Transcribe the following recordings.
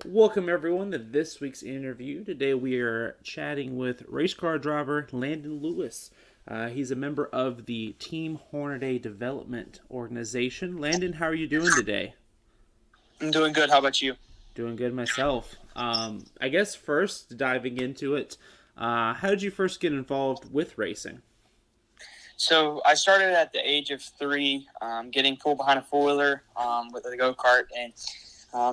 Welcome everyone to this week's interview. Today we are chatting with race car driver Landen Lewis. He's a member of the Team Hornaday Development Organization. Landon, how are you doing today? I'm doing good. How about you? Doing good myself. I guess first diving into it, how did you first get involved with racing? So I started at the age of 3, getting pulled behind a four-wheeler with a go-kart. And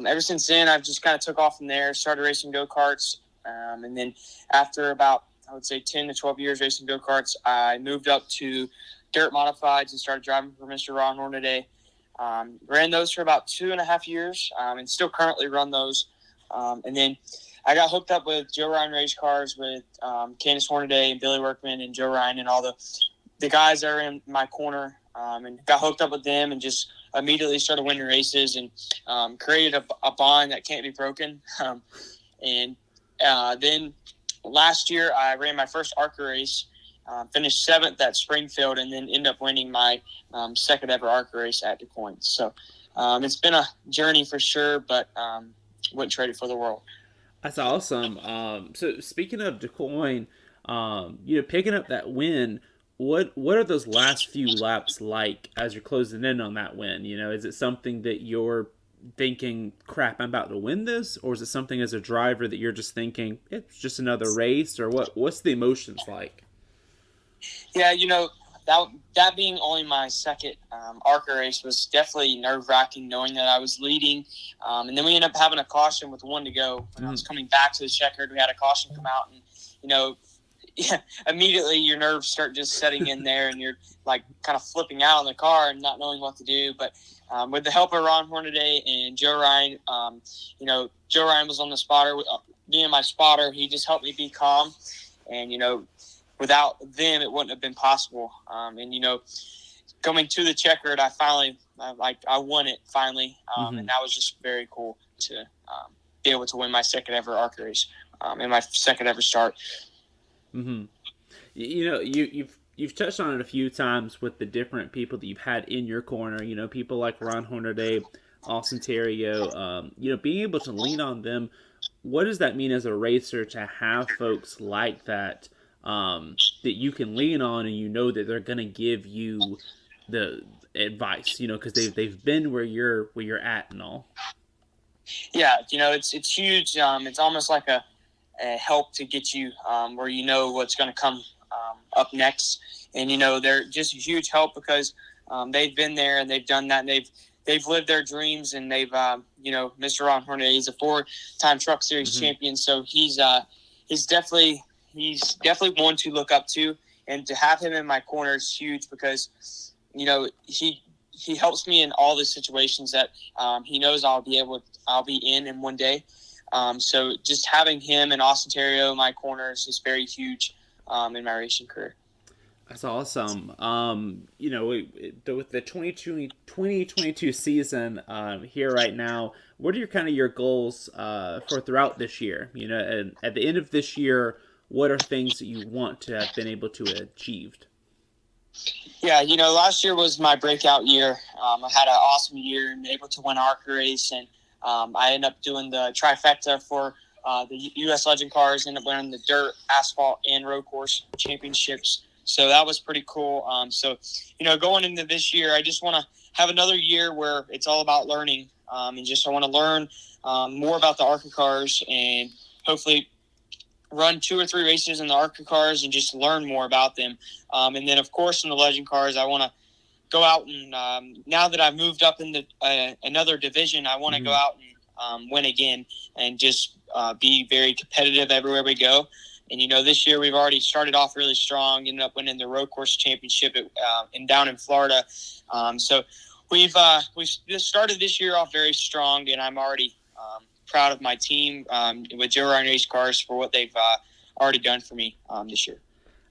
ever since then, I've just kind of took off from there, started racing go-karts. And then after about, I would say, 10 to 12 years racing go-karts, I moved up to dirt modifieds and started driving for Mr. Ron Hornaday. Ran those for about 2.5 years and still currently run those. And then I got hooked up with Joe Ryan race cars with Candace Hornaday and Billy Workman and Joe Ryan and all the guys that are in my corner, and got hooked up with them and just immediately started winning races and created a bond that can't be broken. And then last year I ran my first ARCA race, finished 7th at Springfield, and then ended up winning my second ever ARCA race at DeCoin. So it's been a journey for sure, but wouldn't trade it for the world. That's awesome. So speaking of DeCoin, picking up that win. What are those last few laps like as you're closing in on that win? Is it something that you're thinking, "Crap, I'm about to win this," or is it something as a driver that you're just thinking it's just another race, or what? What's the emotions like? Yeah, that being only my second ARCA race was definitely nerve wracking, knowing that I was leading, and then we ended up having a caution with one to go. When I was coming back to the checkered, we had a caution come out, and yeah, immediately your nerves start just setting in there, and you're like kind of flipping out in the car and not knowing what to do. But with the help of Ron Hornaday and Joe Ryan, Joe Ryan was on the spotter, being my spotter. He just helped me be calm, and without them, it wouldn't have been possible. Coming to the checkered, I won it finally, and that was just very cool to be able to win my second ever ARCA race and my second ever start. Mm-hmm. You've touched on it a few times with the different people that you've had in your corner. People like Ron Hornaday, Austin Terrio. Being able to lean on them. What does that mean as a racer to have folks like that that you can lean on, and that they're gonna give you the advice? Because they've been where you're at and all. Yeah, it's huge. It's almost like a help to get you where you know what's going to come up next, and they're just a huge help because they've been there and they've done that, and they've lived their dreams, and they've Mr. Ron Hornet, he's a 4-time Truck Series champion, so he's definitely one to look up to, and to have him in my corner is huge because he helps me in all the situations that he knows I'll be in one day. So just having him and Austin Terrio in my corners is very huge in my racing career. That's awesome. With the 2022 season here right now, what are your goals for throughout this year? And at the end of this year, what are things that you want to have been able to achieve? Yeah, last year was my breakout year. I had an awesome year and able to win ARCA race, and I ended up doing the trifecta for the U.S. Legend cars, ended up winning the dirt, asphalt, and road course championships. So that was pretty cool. Going into this year, I just want to have another year where it's all about learning, and just I want to learn more about the ARCA cars and hopefully run 2 or 3 races in the ARCA cars and just learn more about them. And then, of course, in the Legend cars, I want to go out and now that I've moved up into another division, I want to go out and win again and just be very competitive everywhere we go. And this year we've already started off really strong. Ended up winning the road course championship down in Florida. So we've just started this year off very strong, and I'm already proud of my team with Joe Ryan Race Cars for what they've already done for me this year.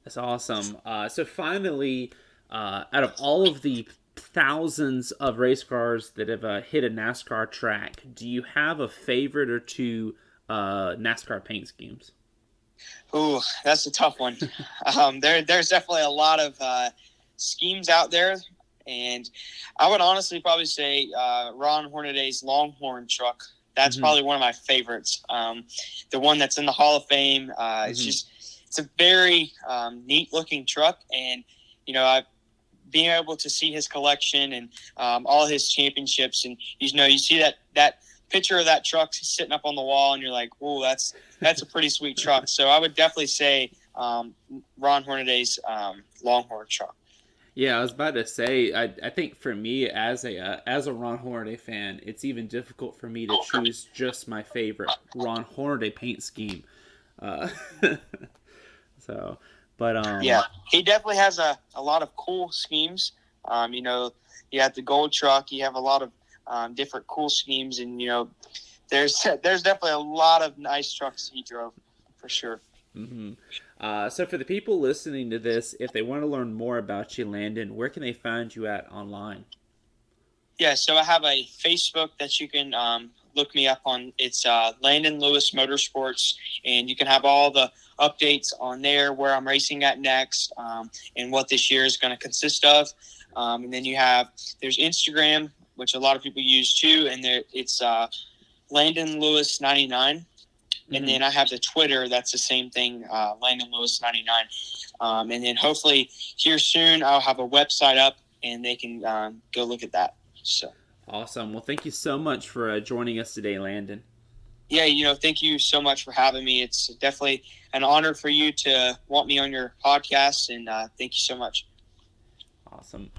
That's awesome. So finally, out of all of the thousands of race cars that have hit a NASCAR track, do you have a favorite or two NASCAR paint schemes? Ooh, that's a tough one. There's definitely a lot of schemes out there, and I would honestly probably say Ron Hornaday's Longhorn truck That's probably one of my favorites. The one that's in the Hall of Fame. It's a very neat looking truck, and being able to see his collection and all his championships, and you see that picture of that truck sitting up on the wall, and you're like, "Oh, that's a pretty sweet truck." So I would definitely say Ron Hornaday's Longhorn truck. Yeah, I was about to say, I think for me as a Ron Hornaday fan, it's even difficult for me to choose just my favorite Ron Hornaday paint scheme. Uh, so, but yeah, he definitely has a lot of cool schemes. You have the gold truck, you have a lot of different cool schemes, and there's definitely a lot of nice trucks he drove for sure. Mm-hmm. So for the people listening to this, if they want to learn more about you, Landen, where can they find you at online? Yeah, so I have a Facebook that you can look me up on. It's Landen Lewis Motorsports, and you can have all the updates on there, where I'm racing at next, and what this year is going to consist of. And then there's Instagram, which a lot of people use too, and it's Landen Lewis 99. And then I have the Twitter. That's the same thing, Landen Lewis 99. And then hopefully here soon I'll have a website up, and they can go look at that. So awesome. Well, thank you so much for joining us today, Landen. Yeah, thank you so much for having me. It's definitely an honor for you to want me on your podcast, and thank you so much. Awesome.